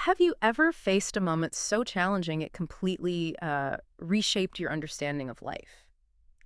Have you ever faced a moment so challenging it completely reshaped your understanding of life,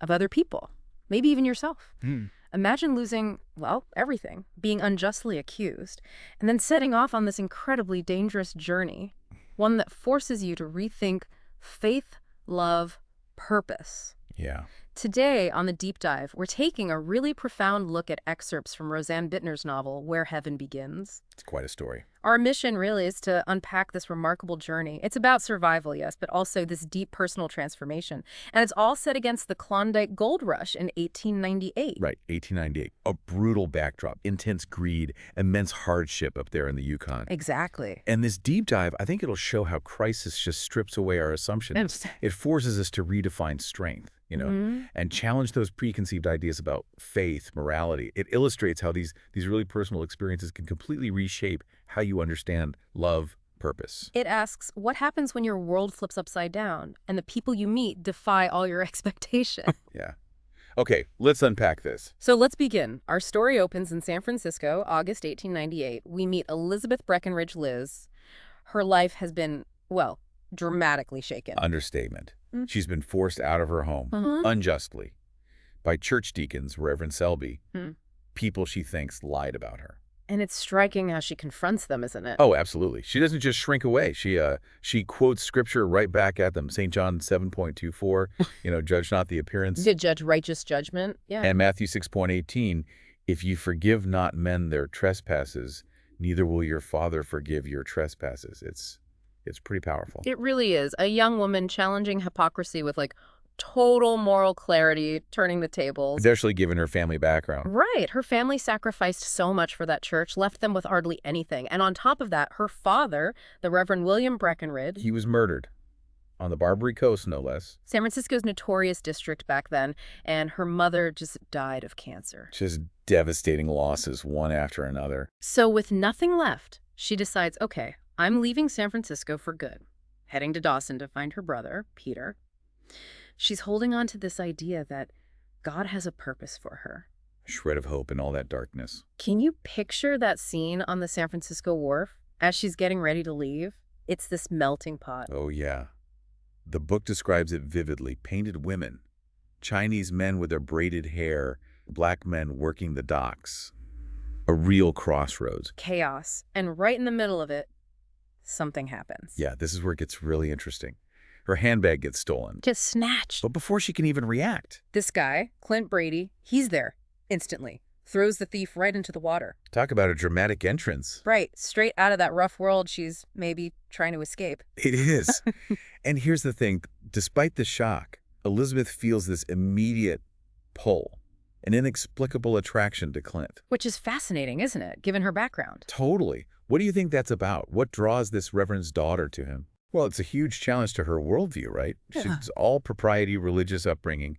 of other people, maybe even yourself? Hmm. Imagine losing, well, everything, being unjustly accused, and then setting off on this incredibly dangerous journey, one that forces you to rethink faith, love, purpose. Yeah. Today, on the deep dive, we're taking a really profound look at excerpts from Rosanne Bittner's novel, Where Heaven Begins. It's quite a story. Our mission really is to unpack this remarkable journey. It's about survival, yes, but also this deep personal transformation. And it's all set against the Klondike Gold Rush in 1898. Right, 1898. A brutal backdrop, intense greed, immense hardship up there in the Yukon. Exactly. And this deep dive, I think it'll show how crisis just strips away our assumptions. It forces us to redefine strength, and challenge those preconceived ideas about faith, morality. It illustrates how these really personal experiences can completely reshape how you understand love, purpose. It asks, what happens when your world flips upside down and the people you meet defy all your expectations? Yeah. Okay, let's unpack this. So let's begin. Our story opens in San Francisco, August 1898. We meet Elizabeth Breckenridge Liz. Her life has been, well, dramatically shaken. Understatement. She's been forced out of her home, unjustly, by church deacons, Reverend Selby, people she thinks lied about her. And it's striking how she confronts them, isn't it? Oh, absolutely. She doesn't just shrink away. She quotes scripture right back at them. St. John 7:24, judge not the appearance. Did judge righteous judgment? Yeah. And Matthew 6:18, if you forgive not men their trespasses, neither will your Father forgive your trespasses. It's pretty powerful. It really is. A young woman challenging hypocrisy with total moral clarity, turning the tables. Especially given her family background. Right. Her family sacrificed so much for that church, left them with hardly anything. And on top of that, her father, the Reverend William Breckenridge. He was murdered. On the Barbary Coast, no less. San Francisco's notorious district back then. And her mother just died of cancer. Just devastating losses, one after another. So with nothing left, she decides, okay, I'm leaving San Francisco for good, heading to Dawson to find her brother, Peter. She's holding on to this idea that God has a purpose for her. A shred of hope in all that darkness. Can you picture that scene on the San Francisco wharf as she's getting ready to leave? It's this melting pot. Oh, yeah. The book describes it vividly. Painted women, Chinese men with their braided hair, black men working the docks. A real crossroads. Chaos. And right in the middle of it, something happens. Yeah, this is where it gets really interesting. Her handbag gets stolen. Just snatched. But before she can even react. This guy, Clint Brady, he's there instantly. Throws the thief right into the water. Talk about a dramatic entrance. Right. Straight out of that rough world she's maybe trying to escape. It is. And here's the thing. Despite the shock, Elizabeth feels this immediate pull, an inexplicable attraction to Clint. Which is fascinating, isn't it, given her background? Totally. What do you think that's about? What draws this reverend's daughter to him? Well, it's a huge challenge to her worldview, right? Yeah. She's all propriety, religious upbringing,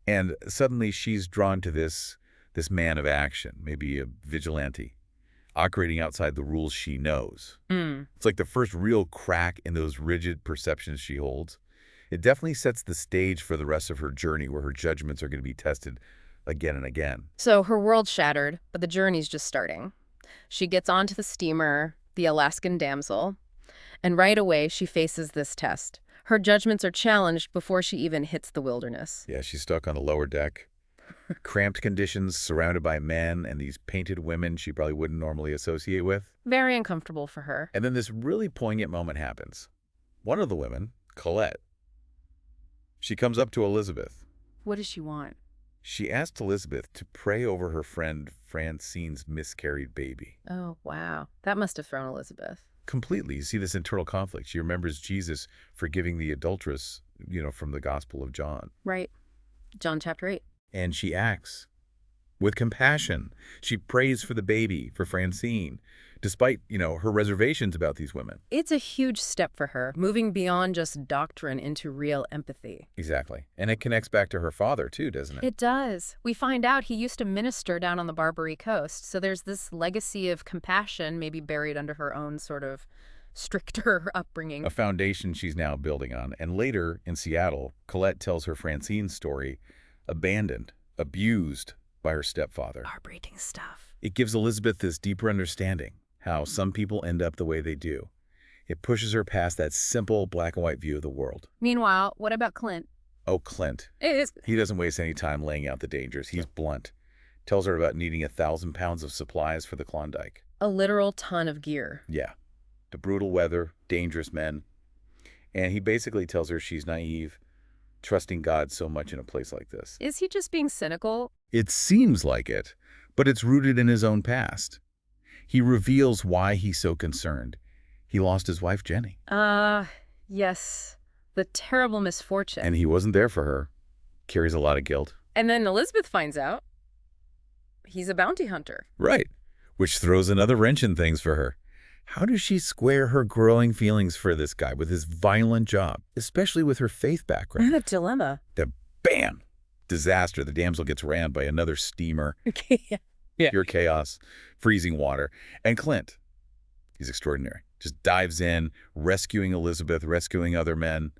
and suddenly she's drawn to this man of action, maybe a vigilante, operating outside the rules she knows. It's like the first real crack in those rigid perceptions she holds. It definitely sets the stage for the rest of her journey where her judgments are going to be tested again and again. So her world's shattered, but the journey's just starting. She gets onto the steamer, the Alaskan Damsel, and right away she faces this test. Her judgments are challenged before she even hits the wilderness. Yeah, she's stuck on the lower deck. Cramped conditions, surrounded by men and these painted women she probably wouldn't normally associate with. Very uncomfortable for her. And then this really poignant moment happens. One of the women, Colette, she comes up to Elizabeth. What does she want? She asked Elizabeth to pray over her friend Francine's miscarried baby. Oh, wow. That must have thrown Elizabeth. Completely. You see this internal conflict. She remembers Jesus forgiving the adulteress, from the Gospel of John. Right. John chapter 8. And she acts with compassion. She prays for the baby, for Francine, despite, her reservations about these women. It's a huge step for her, moving beyond just doctrine into real empathy. Exactly. And it connects back to her father, too, doesn't it? It does. We find out he used to minister down on the Barbary Coast, so there's this legacy of compassion maybe buried under her own sort of stricter upbringing. A foundation she's now building on. And later, in Seattle, Colette tells her Francine's story, abandoned, abused by her stepfather. Heartbreaking stuff. It gives Elizabeth this deeper understanding, how some people end up the way they do. It pushes her past that simple black and white view of the world. Meanwhile, what about Clint? Oh, Clint. It is He doesn't waste any time laying out the dangers. He's blunt. Tells her about needing 1,000 pounds of supplies for the Klondike. a literal ton of gear. Yeah. The brutal weather, dangerous men. And he basically tells her she's naive, trusting God so much in a place like this. Is he just being cynical? It seems like it, but it's rooted in his own past. He reveals why he's so concerned. He lost his wife, Jenny. Yes. The terrible misfortune. And he wasn't there for her. Carries a lot of guilt. And then Elizabeth finds out he's a bounty hunter. Right. Which throws another wrench in things for her. How does she square her growing feelings for this guy with his violent job, especially with her faith background? The dilemma. The bam! Disaster. The damsel gets rammed by another steamer. Yeah. Pure chaos. Freezing water. And Clint, he's extraordinary. Just dives in, rescuing Elizabeth, rescuing other men.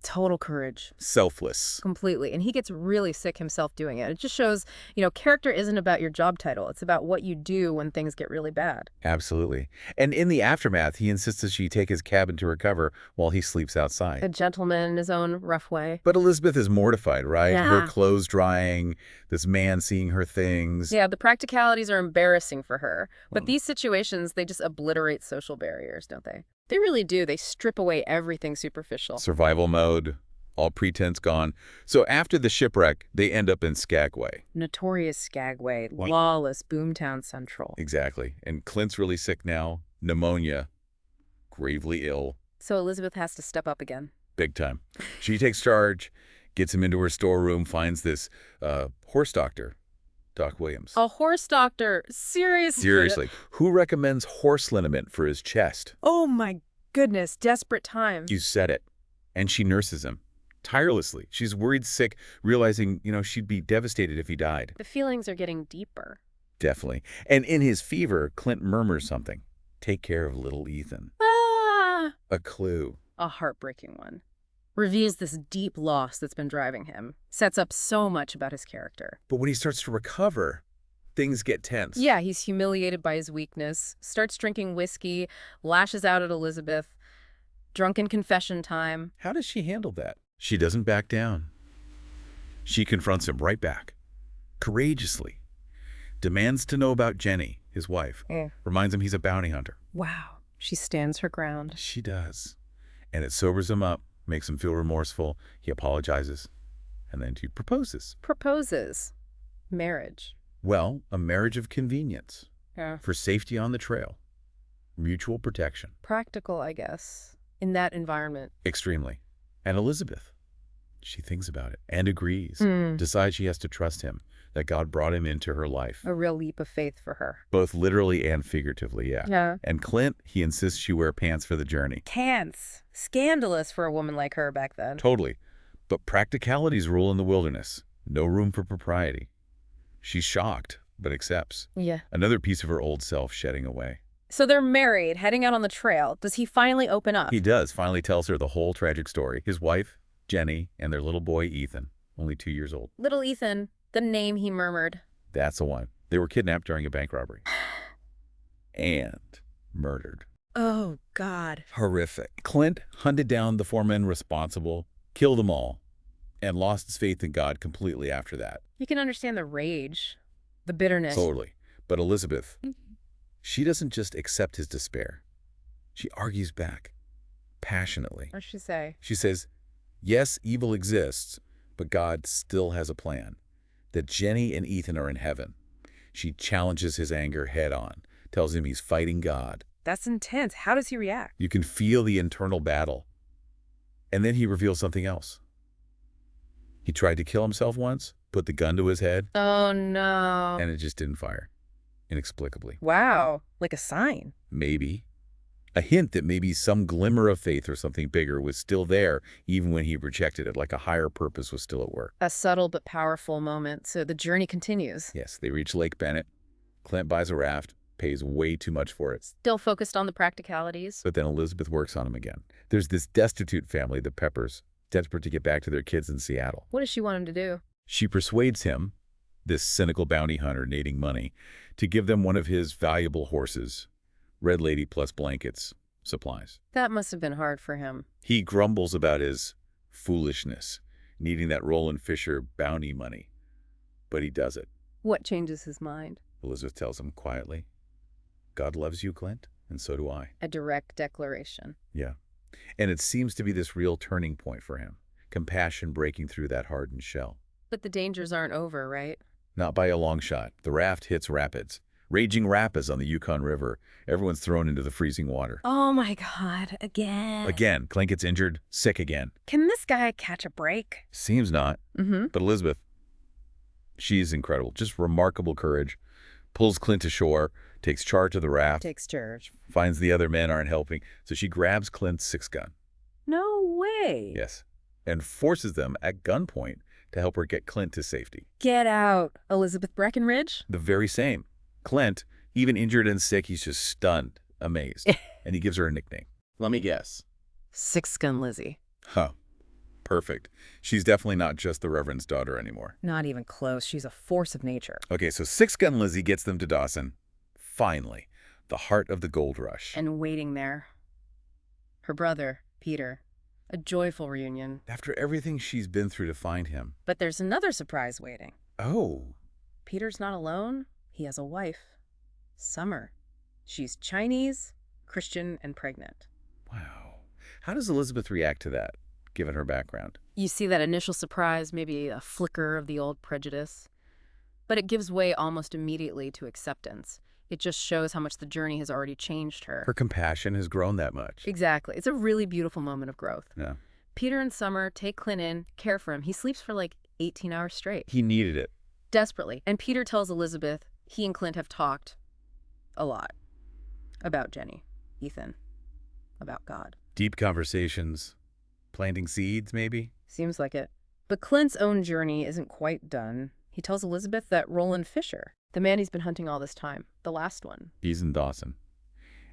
Total courage. Selfless. Completely. And he gets really sick himself doing it. It just shows, character isn't about your job title. It's about what you do when things get really bad. Absolutely. And in the aftermath, he insists that she take his cabin to recover while he sleeps outside. A gentleman in his own rough way. But Elizabeth is mortified, right? Yeah. Her clothes drying, this man seeing her things. Yeah, the practicalities are embarrassing for her. But these situations, they just obliterate social barriers, don't they? They really do. They strip away everything superficial. Survival mode, all pretense gone. So after the shipwreck, they end up in Skagway. Notorious Skagway, lawless boomtown central. Exactly. And Clint's really sick now, pneumonia, gravely ill. So Elizabeth has to step up again. Big time. She takes charge, gets him into her storeroom, finds this horse doctor, Doc Williams. A horse doctor? Seriously? Seriously. Who recommends horse liniment for his chest? Oh my goodness, desperate times. You said it. And she nurses him tirelessly. She's worried sick, realizing, she'd be devastated if he died. The feelings are getting deeper. Definitely. And in his fever, Clint murmurs something. Take care of little Ethan. Ah! A clue. A heartbreaking one. Reveals this deep loss that's been driving him. Sets up so much about his character. But when he starts to recover, things get tense. Yeah, he's humiliated by his weakness, starts drinking whiskey, lashes out at Elizabeth. Drunken confession time. How does she handle that? She doesn't back down. She confronts him right back. Courageously. Demands to know about Jenny, his wife. Reminds him he's a bounty hunter. Wow. She stands her ground. She does. And it sobers him up, makes him feel remorseful. He apologizes. And then she proposes. Proposes. Marriage. Well, a marriage of convenience. Yeah. For safety on the trail. Mutual protection. Practical, I guess, in that environment. Extremely. And Elizabeth, she thinks about it and agrees. Decides she has to trust him, that God brought him into her life. A real leap of faith for her. Both literally and figuratively, yeah. Yeah. And Clint, he insists she wear pants for the journey. Pants. Scandalous for a woman like her back then. Totally. But practicalities rule in the wilderness. No room for propriety. She's shocked, but accepts. Yeah. Another piece of her old self shedding away. So they're married, heading out on the trail. Does he finally open up? He does, finally tells her the whole tragic story. His wife, Jenny, and their little boy, Ethan, only 2 years old. Little Ethan, the name he murmured. That's the one. They were kidnapped during a bank robbery. And murdered. Oh, God. Horrific. Clint hunted down the 4 men responsible, killed them all, and lost his faith in God completely after that. You can understand the rage, the bitterness. Totally. But Elizabeth, she doesn't just accept his despair. She argues back, passionately. What does she say? She says, yes, evil exists, but God still has a plan. That Jenny and Ethan are in heaven. She challenges his anger head on, tells him he's fighting God. That's intense. How does he react? You can feel the internal battle. And then he reveals something else. He tried to kill himself once, put the gun to his head. Oh, no. And it just didn't fire. Inexplicably. Wow. Like a sign. Maybe. A hint that maybe some glimmer of faith or something bigger was still there, even when he rejected it, like a higher purpose was still at work. A subtle but powerful moment. So the journey continues. Yes, they reach Lake Bennett. Clint buys a raft, pays way too much for it. Still focused on the practicalities. But then Elizabeth works on him again. There's this destitute family, the Peppers, desperate to get back to their kids in Seattle. What does she want him to do? She persuades him, this cynical bounty hunter needing money, to give them one of his valuable horses, Red Lady plus blankets, supplies. That must have been hard for him. He grumbles about his foolishness, needing that Roland Fisher bounty money. But he does it. What changes his mind? Elizabeth tells him quietly, God loves you, Clint, and so do I. A direct declaration. Yeah. And it seems to be this real turning point for him. Compassion breaking through that hardened shell. But the dangers aren't over, right? Not by a long shot. The raft hits rapids. Raging rapids on the Yukon River. Everyone's thrown into the freezing water. Oh my God, again. Again, Clint gets injured, sick again. Can this guy catch a break? Seems not. But Elizabeth, she's incredible. Just remarkable courage. Pulls Clint to shore, takes charge of the raft. Takes charge. Finds the other men aren't helping, so she grabs Clint's 6-gun. No way. Yes. And forces them at gunpoint to help her get Clint to safety. Get out, Elizabeth Breckenridge. The very same. Clint, even injured and sick, he's just stunned, amazed. And he gives her a nickname. Let me guess. 6-gun Lizzie. Huh. Perfect. She's definitely not just the Reverend's daughter anymore. Not even close. She's a force of nature. Okay, so 6-gun Lizzie gets them to Dawson. Finally, the heart of the gold rush. And waiting there. Her brother, Peter. A joyful reunion. After everything she's been through to find him. But there's another surprise waiting. Oh. Peter's not alone. He has a wife. Summer. She's Chinese, Christian, and pregnant. Wow. How does Elizabeth react to that, given her background? You see that initial surprise, maybe a flicker of the old prejudice. But it gives way almost immediately to acceptance. It just shows how much the journey has already changed her. Her compassion has grown that much. Exactly. It's a really beautiful moment of growth. Yeah. Peter and Summer take Clint in, care for him. He sleeps for like 18 hours straight. He needed it. Desperately. And Peter tells Elizabeth he and Clint have talked a lot about Jenny, Ethan, about God. Deep conversations, planting seeds, maybe? Seems like it. But Clint's own journey isn't quite done. He tells Elizabeth that Roland Fisher, the man he's been hunting all this time, the last one. He's in Dawson.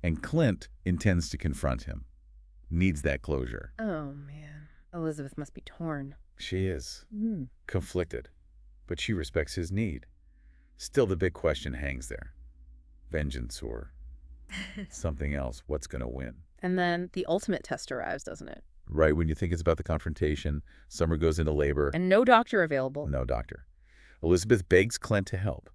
And Clint intends to confront him. Needs that closure. Oh, man. Elizabeth must be torn. She is. Conflicted. But she respects his need. Still, the big question hangs there. Vengeance or something else. What's going to win? And then the ultimate test arrives, doesn't it? Right when you think it's about the confrontation, Summer goes into labor. And no doctor available. No doctor. Elizabeth begs Clint to help.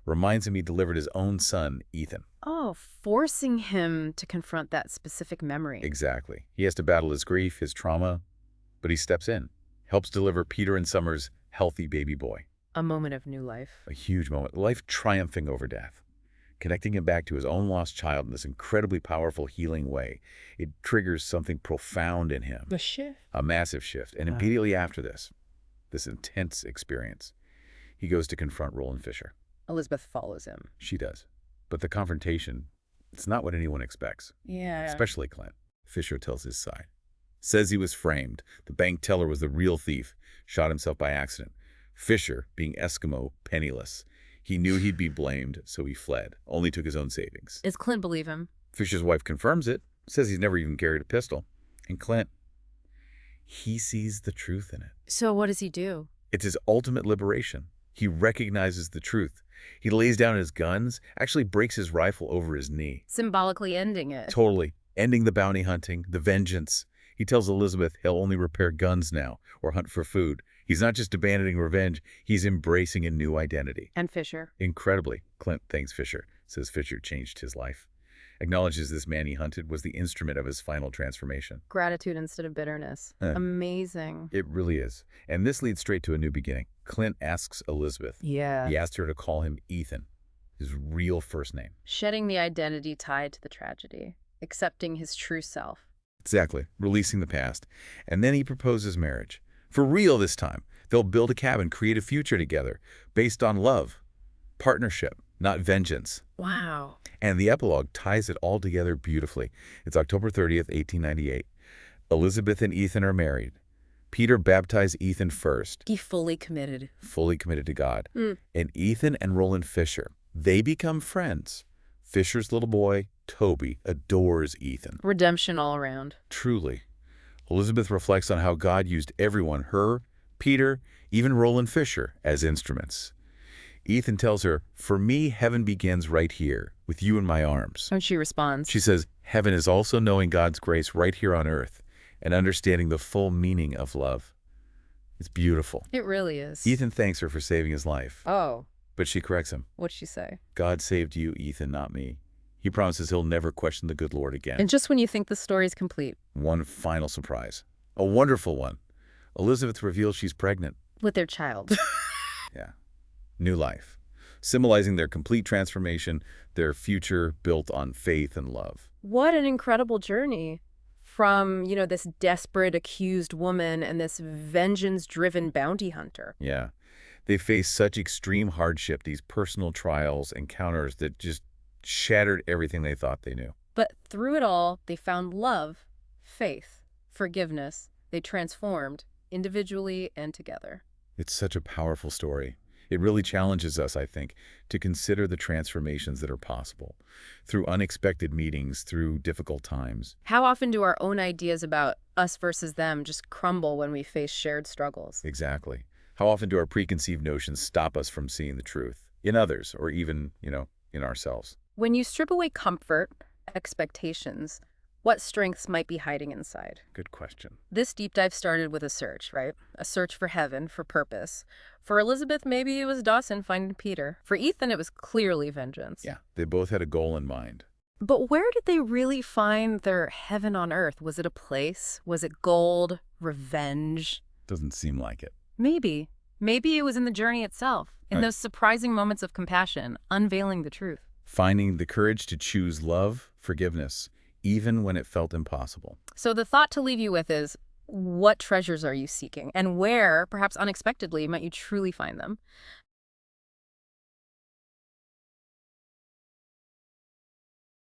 Reminds him he delivered his own son, Ethan. Oh, forcing him to confront that specific memory. Exactly. He has to battle his grief, his trauma, but he steps in. Helps deliver Peter and Summer's healthy baby boy. A moment of new life. A huge moment. Life triumphing over death. Connecting him back to his own lost child in this incredibly powerful healing way. It triggers something profound in him. A shift. A massive shift. And immediately after this intense experience, he goes to confront Roland Fisher. Elizabeth follows him. She does. But the confrontation, it's not what anyone expects. Yeah. Especially Clint. Fisher tells his side. Says he was framed. The bank teller was the real thief. Shot himself by accident. Fisher, being Eskimo, penniless. He knew he'd be blamed, so he fled. Only took his own savings. Does Clint believe him? Fisher's wife confirms it. Says he's never even carried a pistol. And Clint, he sees the truth in it. So what does he do? It's his ultimate liberation. He recognizes the truth. He lays down his guns, actually breaks his rifle over his knee. Symbolically ending it. Totally. Ending the bounty hunting, the vengeance. He tells Elizabeth he'll only repair guns now or hunt for food. He's not just abandoning revenge, he's embracing a new identity. And Fisher? Incredibly, Clint thanks Fisher, says Fisher changed his life. Acknowledges this man he hunted was the instrument of his final transformation. Gratitude instead of bitterness. Amazing. It really is. And this leads straight to a new beginning. Clint asks Elizabeth. Yeah. He asked her to call him Ethan, his real first name. Shedding the identity tied to the tragedy. Accepting his true self. Exactly. Releasing the past. And then he proposes marriage. For real this time. They'll build a cabin, create a future together, based on love, partnership, not vengeance. Wow. And the epilogue ties it all together beautifully. It's October 30th, 1898. Elizabeth and Ethan are married. Peter baptized Ethan first. He fully committed. Fully committed to God. And Ethan and Roland Fisher, they become friends. Fisher's little boy, Toby, adores Ethan. Redemption all around. Truly. Elizabeth reflects on how God used everyone, her, Peter, even Roland Fisher, as instruments. Ethan tells her, "For me, heaven begins right here, with you in my arms." And she responds. She says, Heaven is also knowing God's grace right here on earth and understanding the full meaning of love. It's beautiful. It really is. Ethan thanks her for saving his life. Oh, But she corrects him. what'd she say? God saved you, Ethan, not me. He promises he'll never question the good Lord again. And just when you think the story's complete. One final surprise. A wonderful one. Elizabeth reveals she's pregnant. With their child. Yeah. New life. Symbolizing their complete transformation, their future built on faith and love. What an incredible journey. From, this desperate accused woman and this vengeance-driven bounty hunter. Yeah. They faced such extreme hardship, these personal trials, encounters that just shattered everything they thought they knew. But through it all, they found love, faith, forgiveness. They transformed, individually and together. It's such a powerful story. It really challenges us, I think, to consider the transformations that are possible through unexpected meetings, through difficult times. How often do our own ideas about us versus them just crumble when we face shared struggles? Exactly. How often do our preconceived notions stop us from seeing the truth in others or even, in ourselves? When you strip away comfort, expectations, what strengths might be hiding inside? Good question. This deep dive started with a search, right? A search for heaven, for purpose. For Elizabeth, maybe it was Dawson finding Peter. For Ethan, it was clearly vengeance. Yeah, they both had a goal in mind. But where did they really find their heaven on earth? Was it a place? Was it gold? Revenge? Doesn't seem like it. Maybe. Maybe it was in the journey itself, in those surprising moments of compassion, unveiling the truth. Finding the courage to choose love, forgiveness, even when it felt impossible. So the thought to leave you with is, what treasures are you seeking? And where, perhaps unexpectedly, might you truly find them?